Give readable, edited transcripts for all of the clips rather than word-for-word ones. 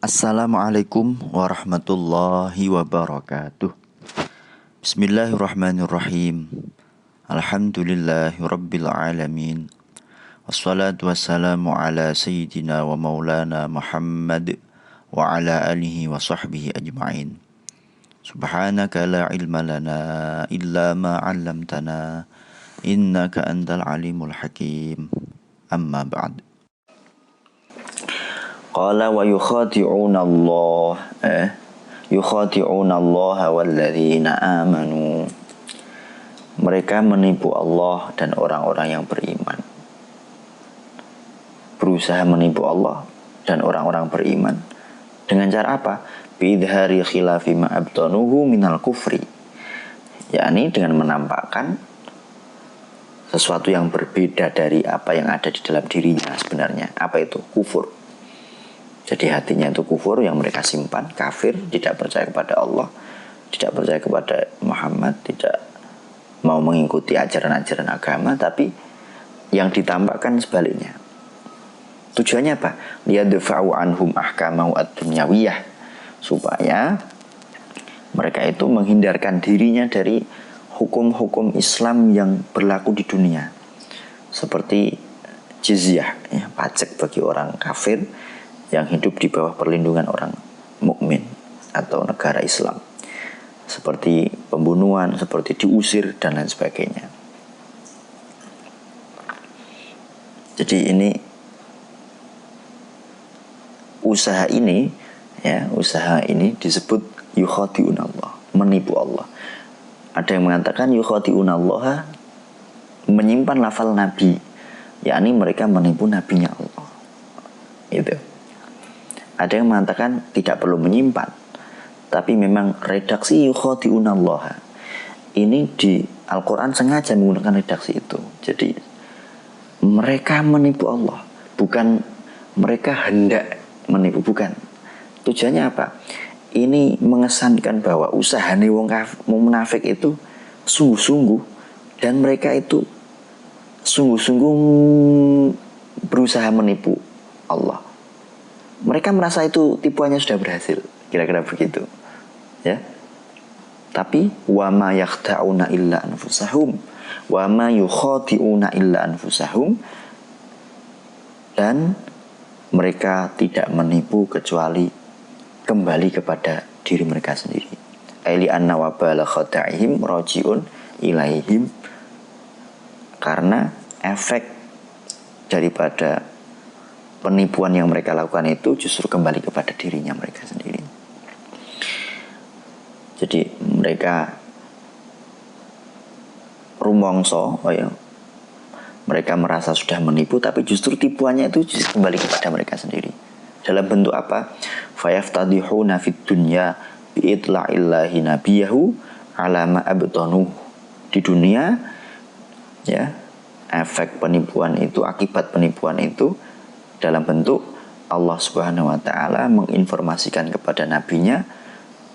Assalamualaikum warahmatullahi wabarakatuh. Bismillahirrahmanirrahim. Alhamdulillahi rabbil alamin. Wassalatu wassalamu ala sayyidina wa maulana Muhammad wa ala alihi wa sahbihi ajma'in. Subhanaka la ilma lana illa ma 'allamtana innaka antal alimul hakim. Amma ba'd. Qala wa yukhadi'una Allah yukhadi'una Allah walladzina amanu. Mereka menipu Allah dan orang-orang yang beriman. Berusaha menipu Allah dan orang-orang beriman. Dengan cara apa? Bidhari khilafi ma'abtanuhu minal kufri. Yakni dengan menampakkan sesuatu yang berbeda dari apa yang ada di dalam dirinya sebenarnya. Apa itu? Kufur. Jadi hatinya itu kufur yang mereka simpan, kafir, tidak percaya kepada Allah, tidak percaya kepada Muhammad, tidak mau mengikuti ajaran-ajaran agama, tapi yang ditampakkan sebaliknya. Tujuannya apa? Liyadfa'u anhum ahkamahu ad-dunyawiyah, supaya mereka itu menghindarkan dirinya dari hukum-hukum Islam yang berlaku di dunia, seperti jizyah, ya, pajak bagi orang kafir yang hidup di bawah perlindungan orang mukmin atau negara Islam, seperti pembunuhan, seperti diusir dan lain sebagainya. Jadi ini usaha ini disebut yukhadi'un Allah, menipu Allah. Ada yang mengatakan yukhadi'un Allah menyimpan lafal nabi, yakni mereka menipu nabinya Allah. Itu. Ada yang mengatakan tidak perlu menyimpan, tapi memang redaksi yukhadi'unallaha ini di Al-Quran sengaja menggunakan redaksi itu. Jadi mereka menipu Allah, bukan mereka hendak menipu, bukan. Tujuannya apa? Ini mengesankan bahwa usaha wong munafik itu sungguh-sungguh, dan mereka itu sungguh-sungguh berusaha menipu Allah. Mereka merasa itu tipuannya sudah berhasil, kira-kira begitu, ya. Tapi wa ma yakhda'una illa anfusahum wa ma yukhadi'una illa anfusahum, dan mereka tidak menipu kecuali kembali kepada diri mereka sendiri. Aili anna wa bala khada'ihim raji'un ilaihim, karena efek daripada penipuan yang mereka lakukan itu justru kembali kepada dirinya mereka sendiri. Jadi mereka rumongso, mereka merasa sudah menipu, tapi justru tipuannya itu justru kembali kepada mereka sendiri. Dalam bentuk apa? Fayaftadihuna fid dunya bi'itla'illahi nabiyahu ala ma abtanu. Di dunia, ya, efek penipuan itu, akibat penipuan itu dalam bentuk Allah Subhanahu wa ta'ala menginformasikan kepada nabinya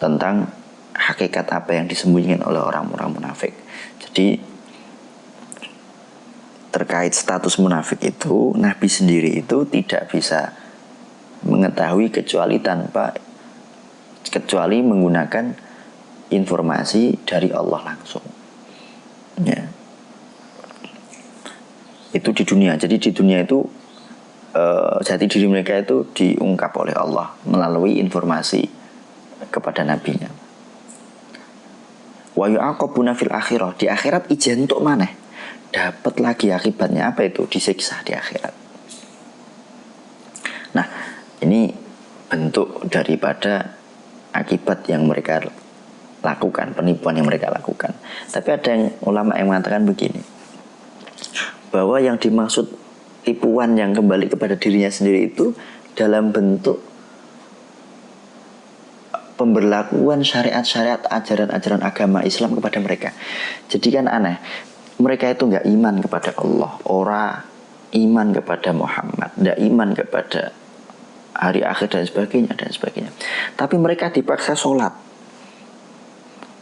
tentang hakikat apa yang disembunyikan oleh orang-orang munafik. Jadi terkait status munafik itu, nabi sendiri itu tidak bisa mengetahui kecuali menggunakan informasi dari Allah langsung, ya. Itu di dunia. Jadi di dunia itu jati diri mereka itu diungkap oleh Allah melalui informasi kepada nabinya. Wa yu'aqabuna fil akhirah, di akhirat ijen untuk mana? Dapat lagi akibatnya, apa itu? Disiksa di akhirat. Nah, ini bentuk daripada akibat yang mereka lakukan, penipuan yang mereka lakukan. Tapi ada yang ulama yang mengatakan begini, bahwa yang dimaksud tipuan yang kembali kepada dirinya sendiri itu dalam bentuk pemberlakuan syariat-syariat, ajaran-ajaran agama Islam kepada mereka. Jadi kan aneh, mereka itu gak iman kepada Allah, ora iman kepada Muhammad, gak iman kepada hari akhir dan sebagainya. Tapi mereka dipaksa sholat,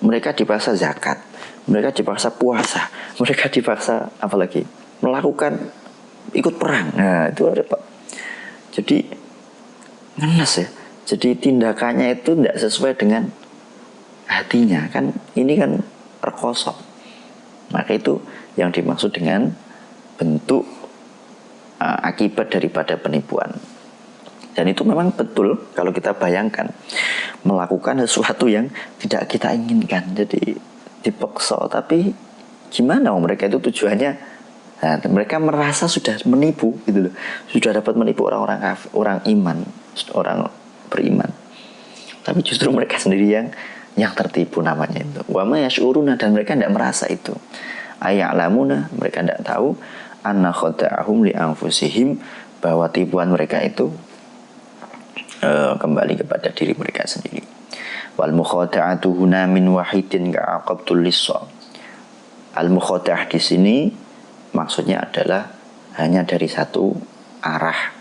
mereka dipaksa zakat, mereka dipaksa puasa, mereka dipaksa apalagi melakukan ikut perang. Nah itu ada Pak. Jadi ngenes ya. Jadi tindakannya itu tidak sesuai dengan hatinya kan, ini kan perkosok. Maka itu yang dimaksud dengan bentuk akibat daripada penipuan. Dan itu memang betul kalau kita bayangkan melakukan sesuatu yang tidak kita inginkan, jadi dipaksa. Tapi gimana mereka itu tujuannya? Nah, mereka merasa sudah menipu gitu loh, sudah dapat menipu orang iman, orang beriman. Tapi justru mereka sendiri yang tertipu namanya itu. Wa ma yash'uruna, dan mereka tidak merasa itu. Aya'lamuna, mereka tidak tahu anna khada'ahum li anfusihim, bahwa tipuan mereka itu kembali kepada diri mereka sendiri. Wal mukhada'atu huna min wahidin ka'aqabtul lissa. Al mukhada'ah di sini maksudnya adalah hanya dari satu arah.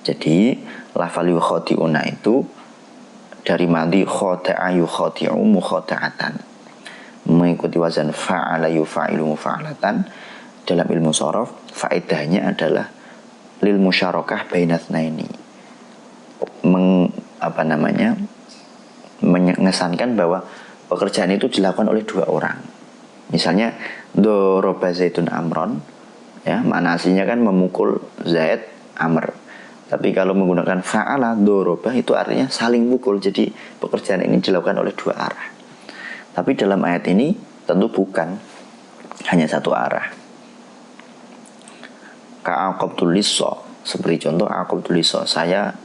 Jadi lafal yukhadi'una itu dari madhi khada'a yukhadi'u mukhada'atan, mengikuti wazan fa'ala yufa'ilu mufa'alatan. Dalam ilmu shorof faedahnya adalah lil musyarakah bainatsnaini, mengesankan bahwa pekerjaan itu dilakukan oleh dua orang. Misalnya doroba zaitun amron, ya, makna aslinya kan memukul Zaid Amr. Tapi kalau menggunakan fa'ala doroba itu artinya saling mukul. Jadi pekerjaan ini dilakukan oleh dua arah. Tapi dalam ayat ini tentu bukan hanya satu arah. Ka'aqabtul lissa, seperti contoh aqabtul lissa, saya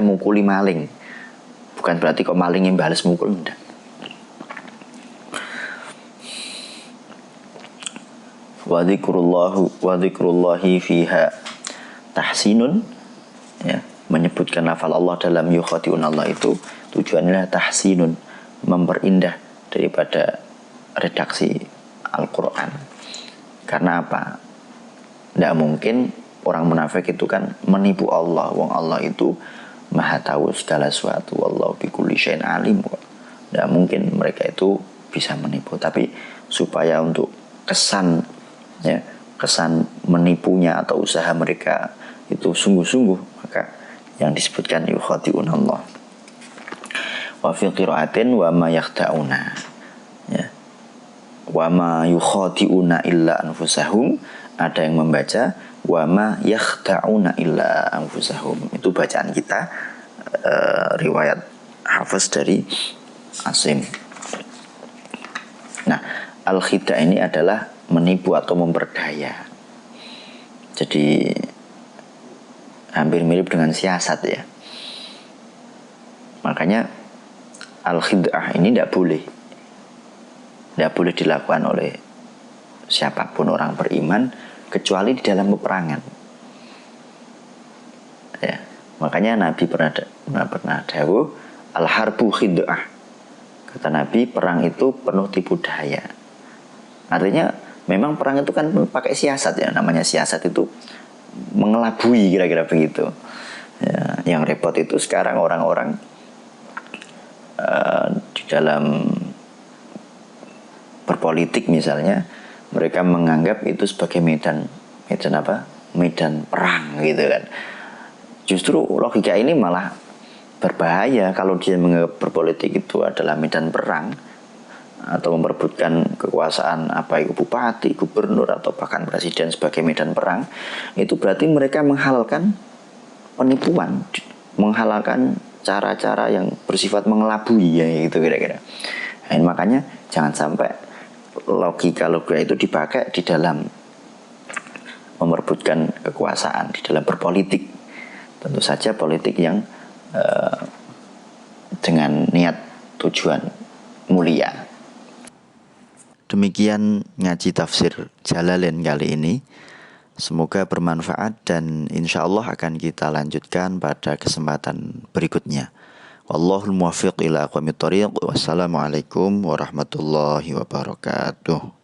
mukuli maling. Bukan berarti kok maling yang balas mukul, enggak. Wa dzikrullahi fiha tahsinun, ya, menyebutkan lafal Allah dalam yukhadi'un Allah itu tujuannya tahsinun, memperindah daripada redaksi Al-Quran. Karena apa? Tidak mungkin orang munafik itu kan menipu Allah. Wong Allah itu maha tahu segala sesuatu. Wallahu bikulli syai'in alim. Tidak mungkin mereka itu bisa menipu. Tapi supaya untuk kesan menipunya atau usaha mereka itu sungguh-sungguh, maka yang disebutkan yukhadi'un Allah. Wa fi qira'atin wa ma yakhda'una, ya, wa ma yukhadi'una illa anfusahum. Ada yang membaca wa ma yakhda'una illa anfusahum. Itu bacaan kita, riwayat Hafiz dari Asim. Nah, al-khida' ini adalah menipu atau memperdaya. Jadi hampir mirip dengan siasat, ya. Makanya al-khid'ah ini tidak boleh dilakukan oleh siapapun orang beriman kecuali di dalam peperangan, ya. Makanya Nabi pernah dawuh al-harbu khid'ah. Kata Nabi, perang itu penuh tipu daya. Artinya memang perang itu kan pakai siasat, ya. Namanya siasat itu mengelabui, kira-kira begitu, ya. Yang repot itu sekarang orang-orang di dalam berpolitik misalnya, mereka menganggap itu sebagai medan perang gitu kan. Justru logika ini malah berbahaya kalau dia menganggap berpolitik itu adalah medan perang atau memperebutkan kekuasaan, apa itu bupati, gubernur atau bahkan presiden sebagai medan perang. Itu berarti mereka menghalalkan penipuan, menghalalkan cara-cara yang bersifat mengelabui, ya, gitu kira-kira. Nah, makanya jangan sampai logika itu dipakai di dalam memperebutkan kekuasaan, di dalam berpolitik. Tentu saja politik yang dengan niat tujuan mulia. Demikian ngaji tafsir Jalalain kali ini. Semoga bermanfaat dan insya Allah akan kita lanjutkan pada kesempatan berikutnya. Wallahul muwaffiq ila aqwamit thoriq. Wassalamualaikum warahmatullahi wabarakatuh.